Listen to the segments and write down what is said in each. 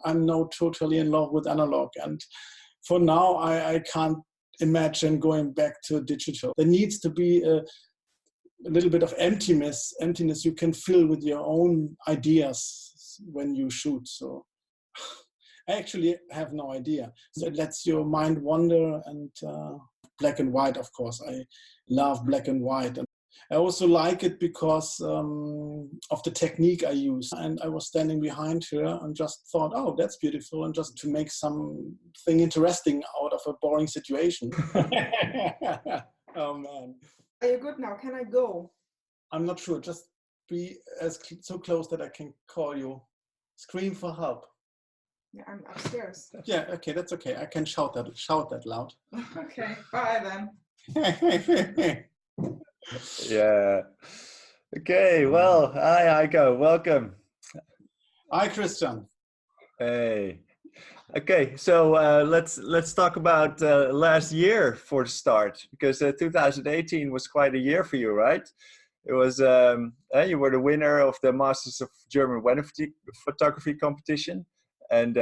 I'm now totally in love with analog. And for now, I can't imagine going back to digital. There needs to be a little bit of emptiness you can fill with your own ideas when you shoot. So I actually have no idea. So it lets your mind wander, and black and white, of course. I love black and white. And I also like it because of the technique I use. And I was standing behind her and just thought, oh, that's beautiful. And just to make something interesting out of a boring situation. Oh, man. Are you good now? Can I go? I'm not sure. Just be so close that I can call you. Scream for help. Yeah, I'm upstairs. Yeah, okay, that's okay. I can shout that loud. Okay, bye then. Yeah. Okay, well, hi Heiko, welcome. Hi Christian. Hey. Okay, so let's talk about last year for the start, because 2018 was quite a year for you, right? It was you were the winner of the Masters of German Weather Photography competition, and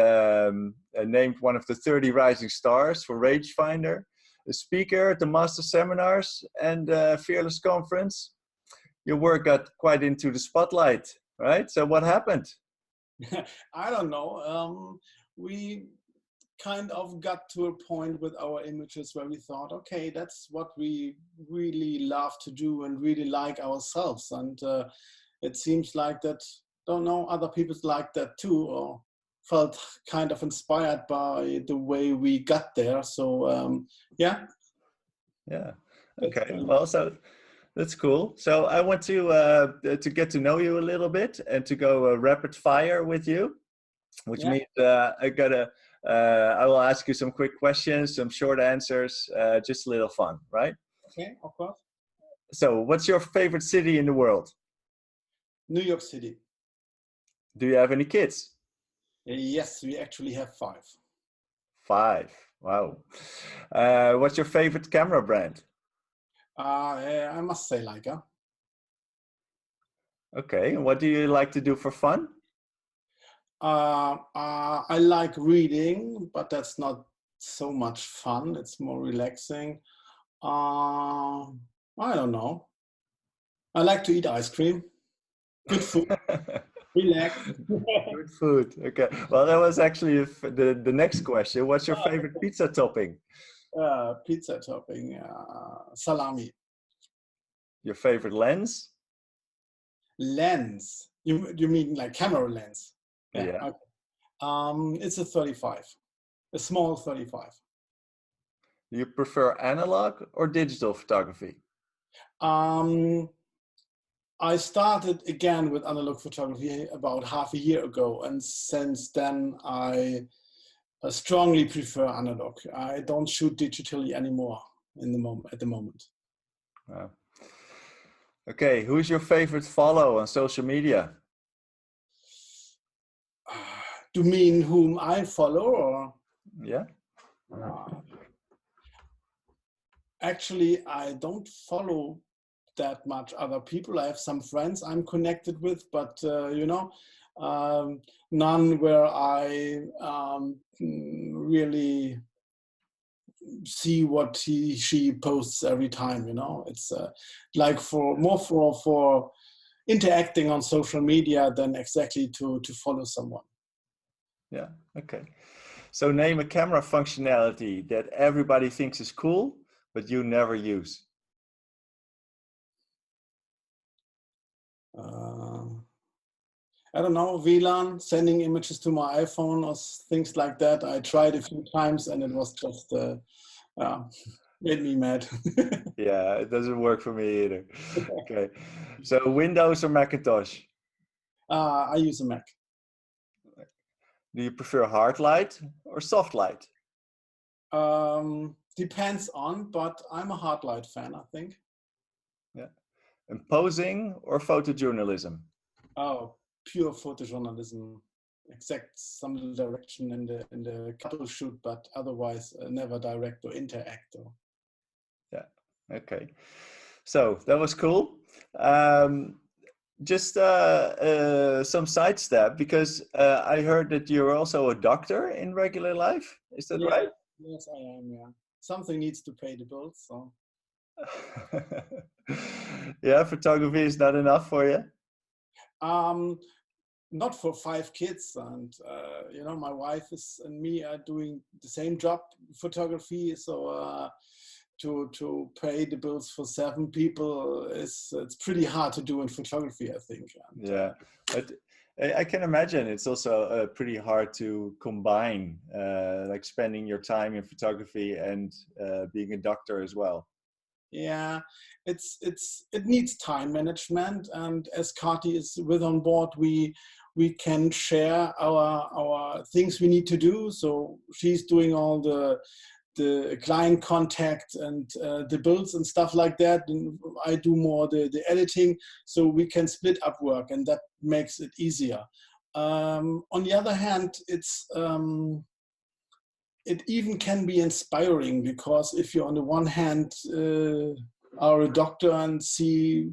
named one of the 30 rising stars for Rangefinder, a speaker at the Master Seminars and Fearless Conference. Your work got quite into the spotlight, right? So what happened? I don't know. We kind of got to a point with our images where we thought, okay, that's what we really love to do and really like ourselves. And it seems like that, don't know, other people like that too, or felt kind of inspired by the way we got there. So yeah. Yeah. Okay. Well, so that's cool. So I want to get to know you a little bit and to go rapid fire with you, which means I will ask you some quick questions, some short answers, just a little fun, right? Okay, of course. So, what's your favorite city in the world? New York City. Do you have any kids? Yes, we actually have 5. 5. Wow. What's your favorite camera brand? I must say Leica. Okay, and what do you like to do for fun? I like reading, but that's not so much fun. It's more relaxing. I don't know. I like to eat ice cream. Good food. Relax. Good food. Okay. Well, that was actually the next question. What's your favorite pizza topping? Pizza topping. Salami. Your favorite lens? Lens. You mean like camera lens? Yeah. Okay. It's a 35. A small 35. Do you prefer analog or digital photography? I started again with analog photography about half a year ago, and since then I strongly prefer analog. I don't shoot digitally anymore at the moment. Okay, who's your favorite follow on social media? Do you mean whom I follow, or? Yeah. Actually, I don't follow that much other people. I have some friends I'm connected with, but none where I really see what she posts every time. It's like for interacting on social media than exactly to follow someone. Yeah. Okay. So name a camera functionality that everybody thinks is cool, but you never use. I don't know, VLAN, sending images to my iPhone or things like that. I tried a few times and it was just made me mad. Yeah, it doesn't work for me either. Okay. So Windows or Macintosh? I use a Mac. Do you prefer hard light or soft light? Depends on, but I'm a hard light fan, I think. Yeah. And posing or photojournalism? Oh, pure photojournalism. Exact some little direction in the couple shoot, but otherwise never direct or interact. Yeah. Okay. So that was cool. just some sidestep, because I heard that you're also a doctor in regular life. Is that Yeah, right? yes, I am. Yeah, something needs to pay the bills. So, Yeah, photography is not enough for you. um, not for 5 kids, and my wife is and me are doing the same job, photography. So to pay the bills for 7 people is it's pretty hard to do in photography, I think. And, Yeah, but I can imagine it's also pretty hard to combine, like spending your time in photography and being a doctor as well. yeah, it needs time management, and as Kati is with on board, we can share our things we need to do. So she's doing all the client contact and the builds and stuff like that, and I do more the editing, so we can split up work, and that makes it easier. On the other hand, it even can be inspiring, because if you on the one hand are a doctor and see,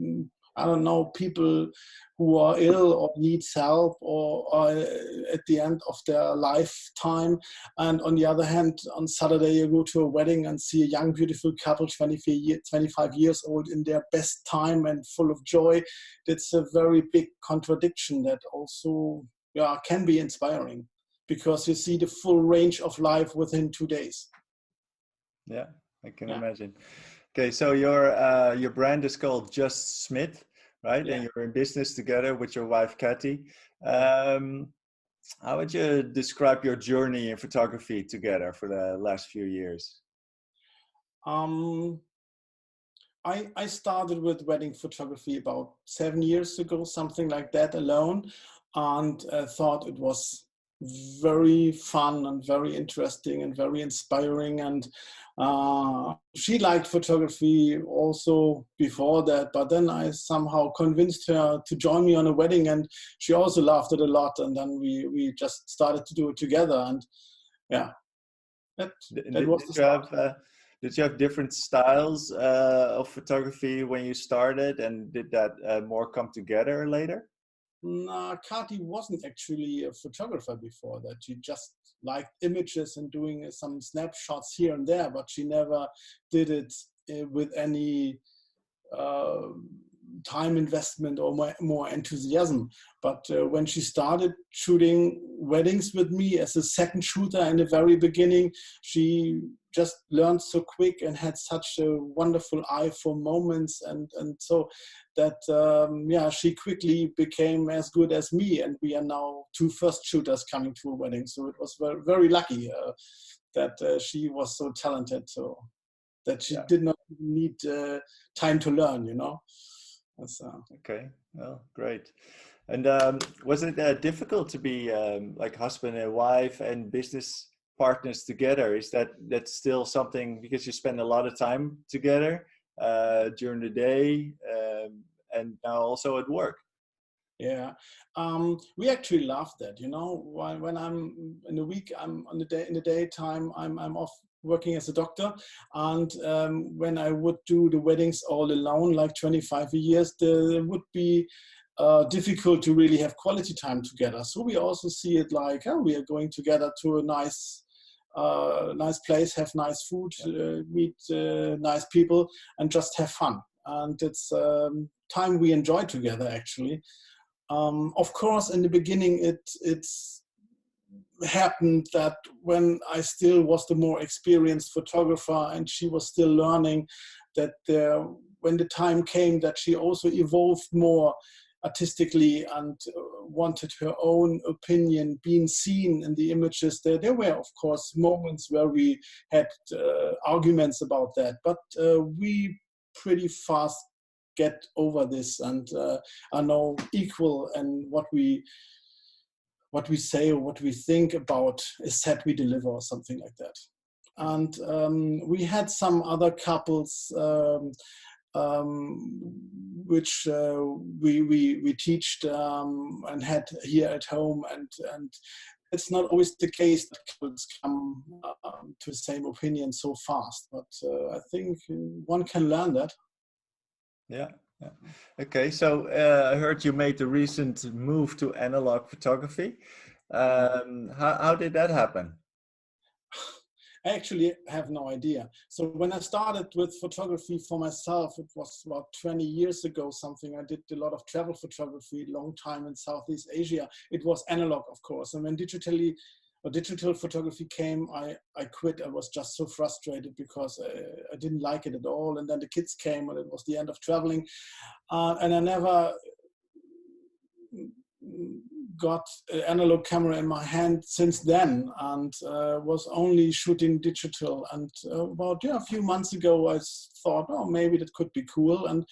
I don't know, people who are ill or needs help or are at the end of their lifetime, and on the other hand on Saturday you go to a wedding and see a young beautiful couple, 25 years old, in their best time and full of joy, that's a very big contradiction that also, yeah, can be inspiring, because you see the full range of life within 2 days. Yeah, I can Yeah, imagine. Okay, so your brand is called Just Smith, right? yeah, And you're in business together with your wife, Kathy. yeah. Um, how would you describe your journey in photography together for the last few years? Um, I started with wedding photography about 7 years ago, something like that, alone, and thought it was very fun and very interesting and very inspiring. And she liked photography also before that, but then I somehow convinced her to join me on a wedding, and she also loved it a lot. And then we just started to do it together, and yeah, that that was the start. Did you have different styles of photography when you started, and did that more come together later? Nah, Kati wasn't actually a photographer before that. She just liked images and doing some snapshots here and there, but she never did it with any uh, time investment or more enthusiasm. But when she started shooting weddings with me as a second shooter in the very beginning, she just learned so quick and had such a wonderful eye for moments, and so that yeah, she quickly became as good as me, and we are now two first shooters coming to a wedding. So it was very, very lucky that she was so talented, so that she Yeah. did not need time to learn, Okay. Well, great. And was it difficult to be like husband and wife and business partners together? Is that still something, because you spend a lot of time together during the day and now also at work? Yeah, we actually love that. When I'm in the week, I'm on the day in the daytime. I'm off working as a doctor, and when I would do the weddings all alone, like 25 years, there would be difficult to really have quality time together. So we also see it like, oh, we are going together to a nice place, have nice food, meet nice people, and just have fun. And it's time we enjoy together, actually. Of course, in the beginning, it's happened that when I still was the more experienced photographer and she was still learning, that when the time came that she also evolved more artistically and wanted her own opinion being seen in the images, there were, of course, moments where we had arguments about that, but we pretty fast get over this and are now equal, and what we say or what we think about a set we deliver or something like that. And we had some other couples which we teached and had here at home, and it's not always the case that couples come to the same opinion so fast, but I think one can learn that. Yeah, Yeah. Okay, so I heard you made the recent move to analog photography. How did that happen? I actually have no idea. So when I started with photography for myself, it was about 20 years ago, something. I did a lot of travel photography, long time in Southeast Asia. It was analog, of course. And when digital photography came, I quit. I was just so frustrated because I didn't like it at all. And then the kids came and it was the end of traveling. And I never got an analog camera in my hand since then, and was only shooting digital. And about a few months ago, I thought, oh, maybe that could be cool, and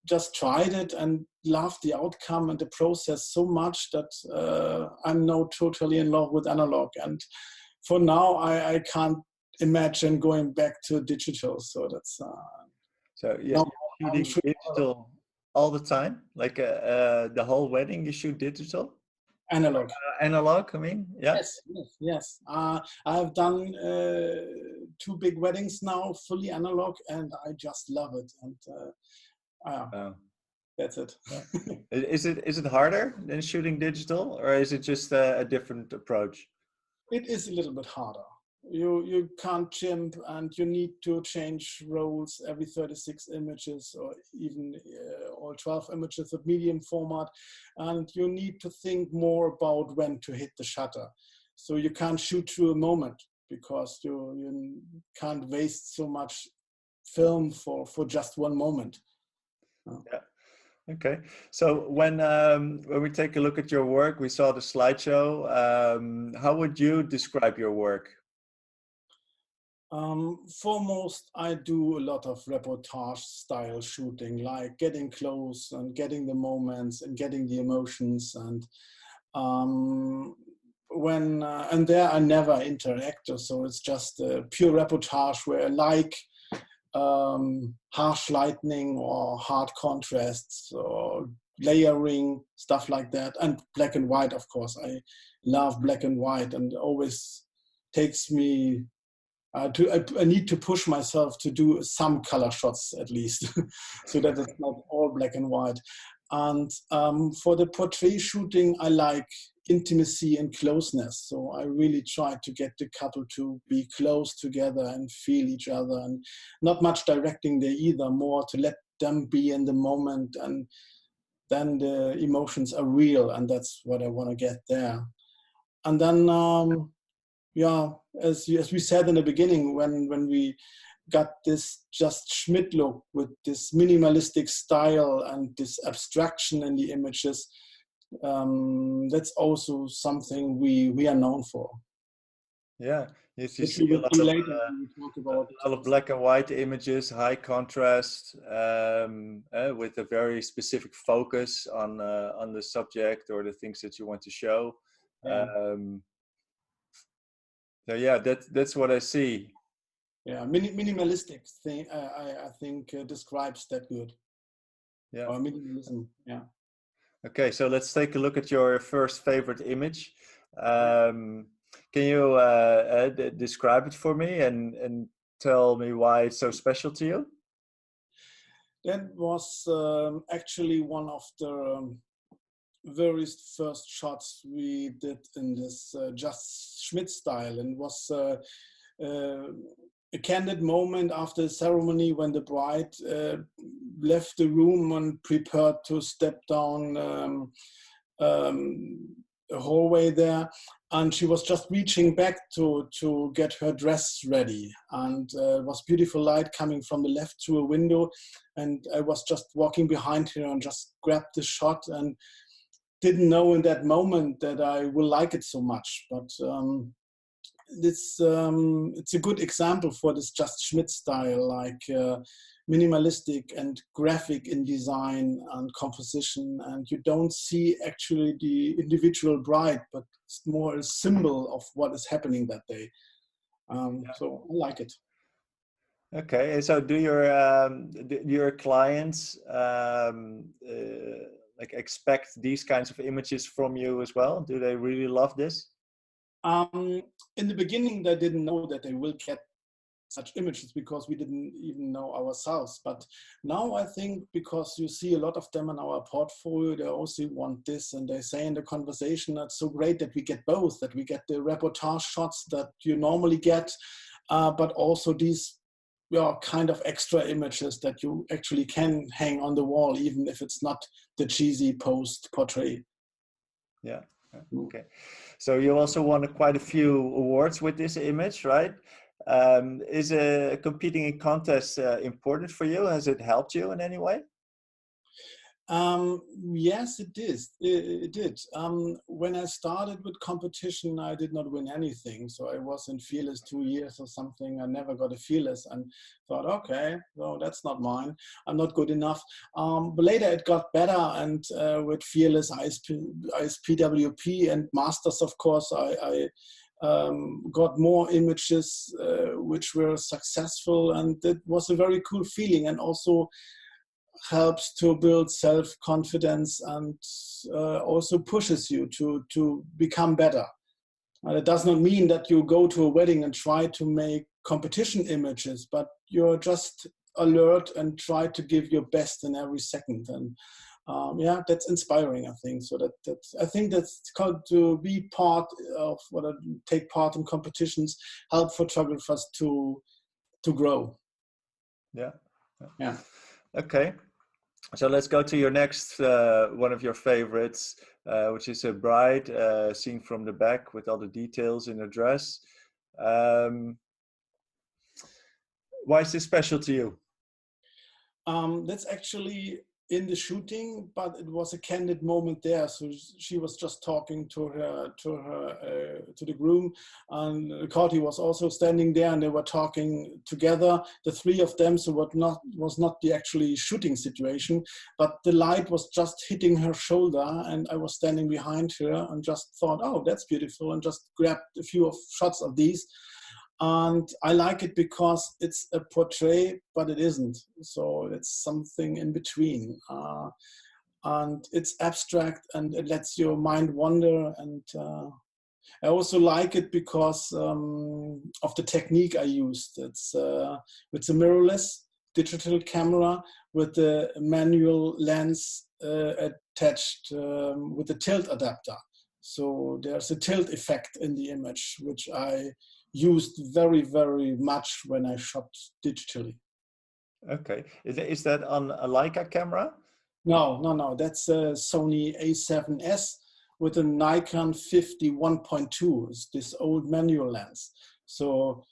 just tried it and loved the outcome and the process so much that I'm now totally in love with analog. And for now, I can't imagine going back to digital. So that's So yeah, now you're I'm shooting shooting digital all the time, like the whole wedding you shoot digital, analog. analog. I mean, yeah. Yes, yes, yes. I've done 2 big weddings now, fully analog, and I just love it. And Oh. that's it. Yeah. Is it harder than shooting digital, or is it just a different approach? It is a little bit harder. You can't chimp, and you need to change roles every 36 images, or even all 12 images of medium format, and you need to think more about when to hit the shutter. So you can't shoot through a moment because you can't waste so much film for just one moment. Yeah. Okay. So when we take a look at your work, we saw the slideshow. How would you describe your work? Foremost, I do a lot of reportage style shooting, like getting close and getting the moments and getting the emotions. And and there I never interact, so it's just a pure reportage where I like harsh lighting or hard contrasts or layering, stuff like that. And black and white, of course. I love black and white, and always takes me I need to push myself to do some color shots at least, so that it's not all black and white. And for the portrait shooting, I like intimacy and closeness. So I really try to get the couple to be close together and feel each other, and not much directing there either, more to let them be in the moment, and then the emotions are real, and that's what I want to get there. And then yeah, as we said in the beginning, when we got this Just Schmidt look with this minimalistic style and this abstraction in the images, that's also something we are known for. Yeah, you Which see we will see later when we talk about a lot of black and white images, high contrast, with a very specific focus on the subject or the things that you want to show. yeah. So yeah, that's what I see. Yeah, minimalistic thing. I think describes that good. Yeah. Or minimalism. Yeah. Okay, so let's take a look at your first favorite image. Can you describe it for me and tell me why it's so special to you? That was actually one of the very first shots we did in this Just Schmidt style, and was a candid moment after the ceremony when the bride left the room and prepared to step down a hallway there, and she was just reaching back to get her dress ready, and it was beautiful light coming from the left through a window, and I was just walking behind her and just grabbed the shot, and didn't know in that moment that I will like it so much. But it's a good example for this Just Schmidt style, like minimalistic and graphic in design and composition, and you don't see actually the individual bride, but it's more a symbol of what is happening that day. So I like it. Okay, and so do your clients like expect these kinds of images from you as well? Do they really love this? In the beginning, they didn't know that they will get such images because we didn't even know ourselves. But now I think because you see a lot of them in our portfolio, they also want this, and they say in the conversation, that's so great that we get both, that we get the reportage shots that you normally get, but also these kind of extra images that you actually can hang on the wall, even if it's not the cheesy post portrait. Yeah. Okay. So you also won quite a few awards with this image, right? Is competing in contests important for you? Has it helped you in any way? Yes, it did. It did. When I started with competition, I did not win anything. So I was in Fearless 2 years or something. I never got a Fearless and thought, okay, no, that's not mine. I'm not good enough. But later it got better. And with Fearless, ISPWP and Masters, of course, I got more images which were successful. And it was a very cool feeling. And also helps to build self-confidence and also pushes you to become better. And it does not mean that you go to a wedding and try to make competition images, but you're just alert and try to give your best in every second. And yeah, that's inspiring, I think. So I think that's called to be part of what I take part in competitions, help photographers to grow. Yeah. Yeah. Okay. So let's go to your next, one of your favorites, which is a bride seen from the back with all the details in her dress. Why is this special to you? That's actually in the shooting, but it was a candid moment there. So she was just talking to the groom, and Corti was also standing there, and they were talking together, the three of them. So what was not the actually shooting situation, but the light was just hitting her shoulder, and I was standing behind her and just thought, oh, that's beautiful, and just grabbed a few shots of these. And I like it because it's a portrait, but it isn't. So it's something in between. And it's abstract and it lets your mind wander. And I also like it because of the technique I used. It's a mirrorless digital camera with a manual lens attached with a tilt adapter. So there's a tilt effect in the image, which I used very, very much when I shot digitally. Okay. Is that on a Leica camera? No. That's a Sony A7S with a Nikon 50-1.2. It's this old manual lens. So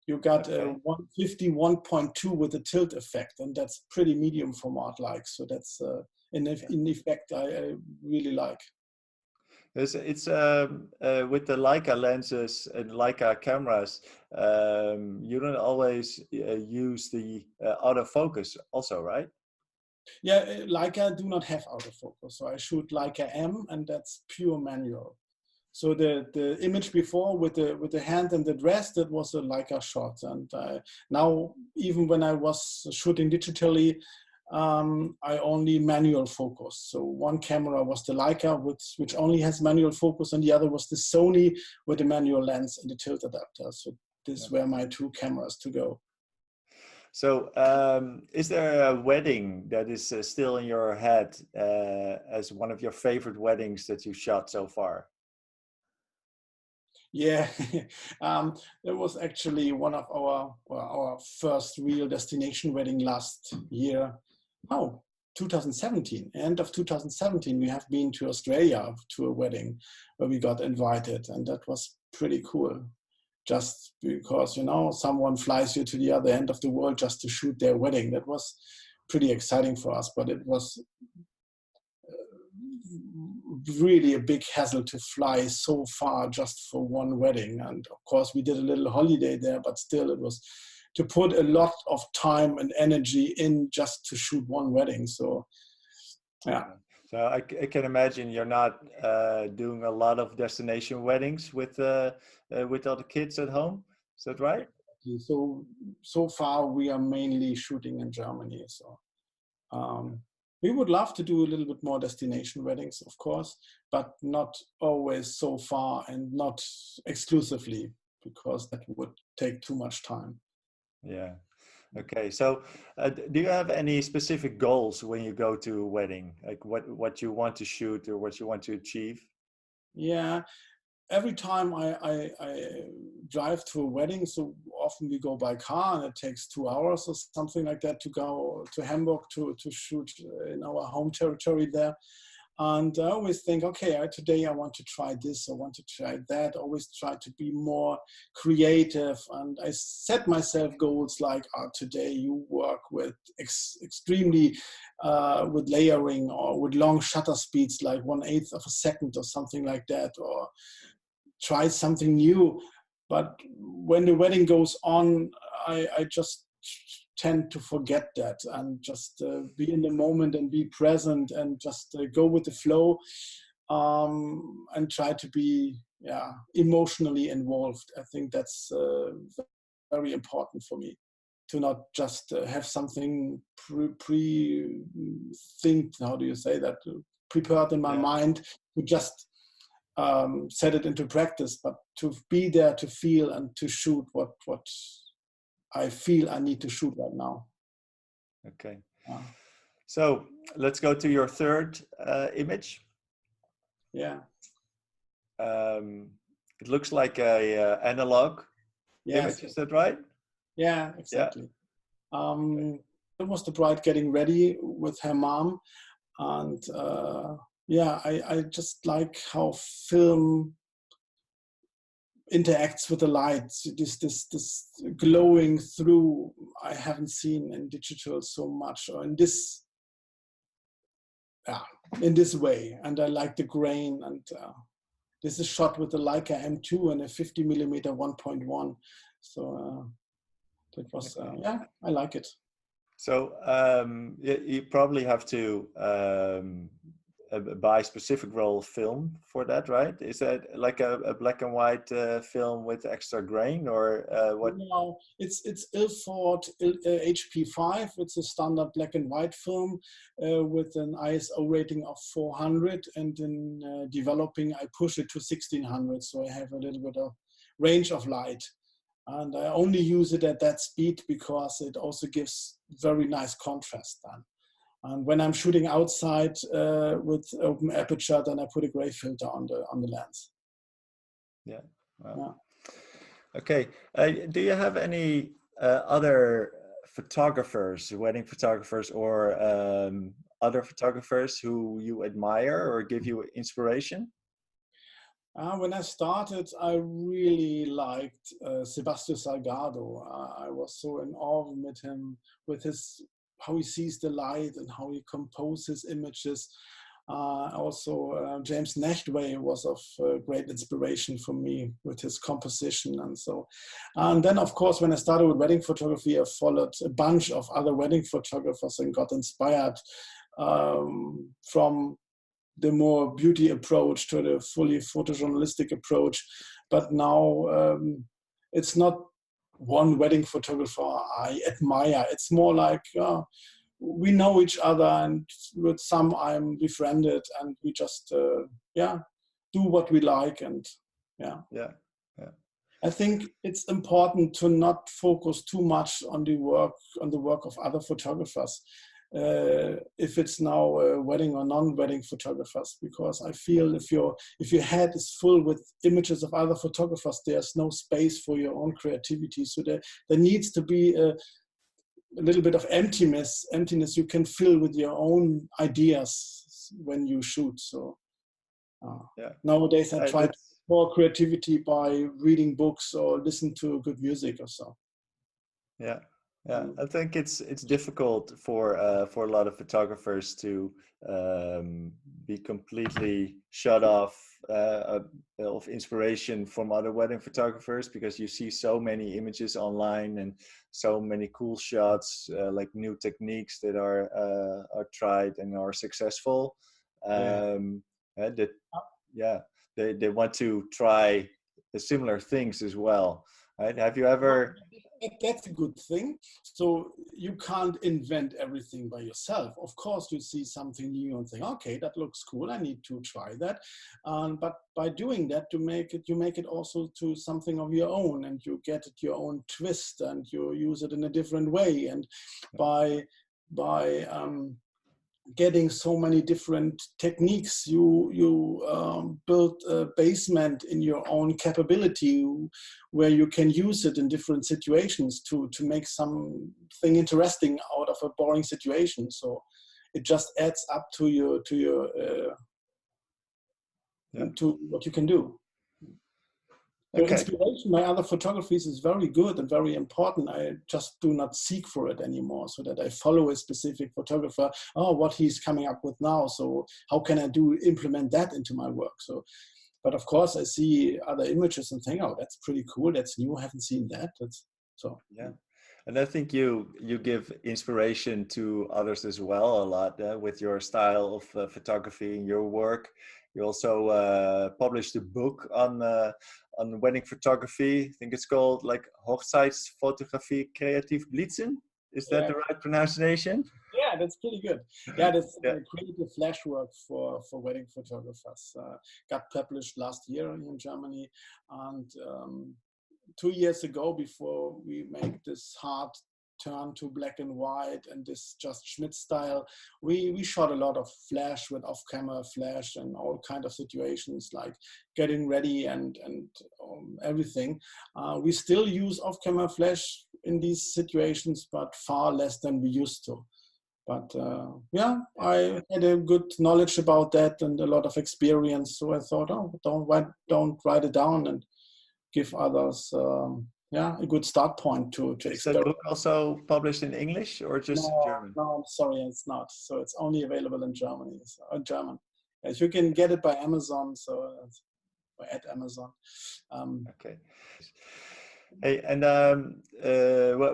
you got a 50-1.2 with a tilt effect, and that's pretty medium format like. So that's in effect I really like. It's with the Leica lenses and Leica cameras, you don't always use the autofocus also, right? Yeah, Leica do not have autofocus. So I shoot Leica M, and that's pure manual. So the image before with the hand and the dress, that was a Leica shot. And now, even when I was shooting digitally, I only manual focus. So one camera was the Leica, which only has manual focus, and the other was the Sony with the manual lens and the tilt adapter. So these were my two cameras to go. So is there a wedding that is still in your head as one of your favorite weddings that you shot so far? Yeah, it was actually one of our first real destination wedding last year. Oh, 2017, end of 2017, we have been to Australia to a wedding where we got invited, and that was pretty cool. Just because, someone flies you to the other end of the world just to shoot their wedding. That was pretty exciting for us, but it was really a big hassle to fly so far just for one wedding. And of course we did a little holiday there, but still it was to put a lot of time and energy in just to shoot one wedding. So yeah. So I can imagine you're not doing a lot of destination weddings with all the kids at home. Is that right? So far we are mainly shooting in Germany. So we would love to do a little bit more destination weddings, of course, but not always so far and not exclusively, because that would take too much time. Yeah. Okay. So, do you have any specific goals when you go to a wedding? Like what you want to shoot or what you want to achieve? Yeah, every time I drive to a wedding, so often we go by car and it takes 2 hours or something like that to go to Hamburg to shoot in our home territory there. And I always think, okay, today I want to try this, I want to try that. Always try to be more creative. And I set myself goals like, today you work with extremely, with layering or with long shutter speeds, like 1/8 of a second or something like that, or try something new. But when the wedding goes on, I just tend to forget that and just be in the moment and be present and just go with the flow, and try to be emotionally involved. I think that's very important for me, to not just have something think, how do you say that, prepared in my Yeah. mind, to just set it into practice, but to be there, to feel and to shoot what I feel I need to shoot right now. Okay. Uh, So let's go to your third image. yeah. It looks like a analog Yes. image. Is that right? Yeah. Exactly. It was the bride getting ready with her mom, and I just like how film interacts with the lights. This glowing through. I haven't seen in digital so much, or in this way. And I like the grain. And this is shot with the Leica M2 and a 50mm 1.1. So that was I like it. So you probably have to buy specific roll film for that, right? Is that like a black and white film with extra grain, or what? No, it's Ilford HP5. It's a standard black and white film with an ISO rating of 400, and in developing I push it to 1600, so I have a little bit of range of light. And I only use it at that speed because it also gives very nice contrast then. And when I'm shooting outside with open aperture, then I put a gray filter on the lens. Yeah. Wow. Yeah. Okay. Do you have any other photographers, wedding photographers, or other photographers who you admire or give you inspiration? When I started, I really liked Sebastião Salgado. I was so in awe with him, with his how he sees the light and how he composes images. Also, James Nachtwey was of great inspiration for me with his composition and so. And then, of course, when I started with wedding photography, I followed a bunch of other wedding photographers and got inspired from the more beauty approach to the fully photojournalistic approach. But now it's not one wedding photographer I admire. It's more like we know each other, and with some I'm befriended, and we just do what we like. And Yeah. I think it's important to not focus too much on the work of other photographers. If it's now wedding or non-wedding photographers, because I feel if your head is full with images of other photographers, there's no space for your own creativity. So there needs to be a little bit of emptiness you can fill with your own ideas when you shoot. So nowadays I try to more creativity by reading books or listen to good music or so. Yeah. I think it's difficult for a lot of photographers to be completely shut off of inspiration from other wedding photographers, because you see so many images online and so many cool shots, like new techniques that are tried and are successful. They want to try the similar things as well. Right? Have you ever That's a good thing. So you can't invent everything by yourself. Of course, you see something new and think, okay, that looks cool. I need to try that. But by doing that, you make it also to something of your own, and you get it your own twist, and you use it in a different way. And by getting so many different techniques, you build a basement in your own capability where you can use it in different situations to make something interesting out of a boring situation. So it just adds up to your to what you can do. The inspiration by other photographies is very good and very important. I just do not seek for it anymore, so that I follow a specific photographer. Oh, what he's coming up with now. So how can I implement that into my work? So, but of course I see other images and think, oh, that's pretty cool. That's new. I haven't seen that. Yeah. And I think you give inspiration to others as well a lot with your style of photography and your work. You also published a book on wedding photography. I think it's called like Hochzeitsfotografie kreativ blitzen. Is that the right pronunciation? Yeah, that's pretty good. Yeah, that's creative flash work for wedding photographers. Got published last year in Germany, and 2 years ago, before we make this hard turn to black and white and this just Schmidt style, we shot a lot of flash with off-camera flash and all kind of situations like getting ready and everything. We still use off-camera flash in these situations, but far less than we used to. But yeah, I had a good knowledge about that and a lot of experience. So I thought, oh, don't write it down and give others a good start point to Is that book also published in English or just in German? No, I'm sorry, it's not. So it's only available in Germany, in German. Yes, you can get it by Amazon, so at Amazon. Okay. Hey, and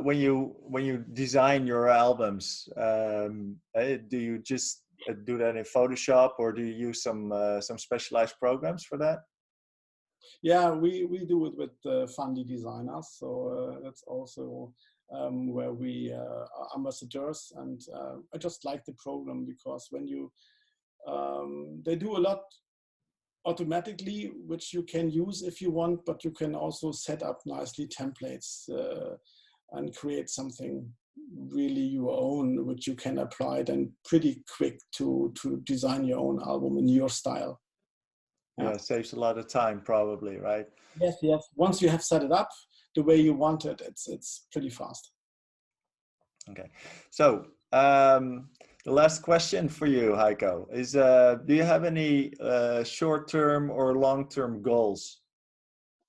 when you design your albums, do you just do that in Photoshop, or do you use some specialized programs for that? Yeah, we do it with Fundy designers. So that's also where we are ambassadors. And I just like the program because when they do a lot automatically, which you can use if you want, but you can also set up nicely templates and create something really your own, which you can apply then pretty quick to design your own album in your style. Yeah, it saves a lot of time probably, right? Yes. Once you have set it up the way you want it, it's pretty fast. Okay. So the last question for you, Heiko, is do you have any short-term or long-term goals?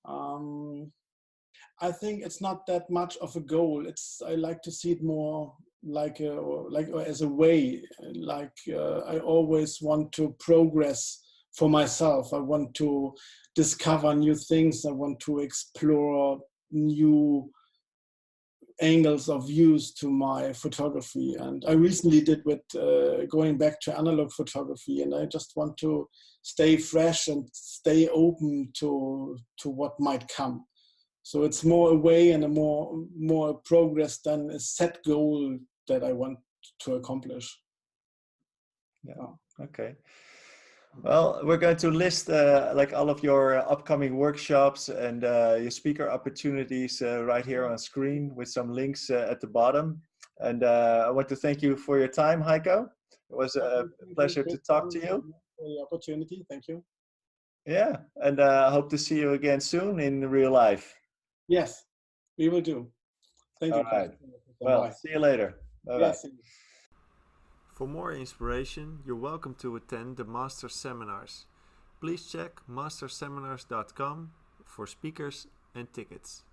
I think it's not that much of a goal. I like to see it more like as a way. I always want to progress for myself. I want to discover new things. I want to explore new angles of views to my photography. And I recently did with going back to analog photography, and I just want to stay fresh and stay open to what might come. So it's more a way and a more progress than a set goal that I want to accomplish. Yeah. Okay. Well, we're going to list like all of your upcoming workshops and your speaker opportunities right here on screen with some links at the bottom. And I want to thank you for your time, Heiko. It was a pleasure to talk to you. For the opportunity, thank you. Yeah, and I hope to see you again soon in real life. Yes, we will do. Thank you. All right. Well, see you later. Bye-bye. Yes. For more inspiration, you're welcome to attend the Master Seminars. Please check masterseminars.com for speakers and tickets.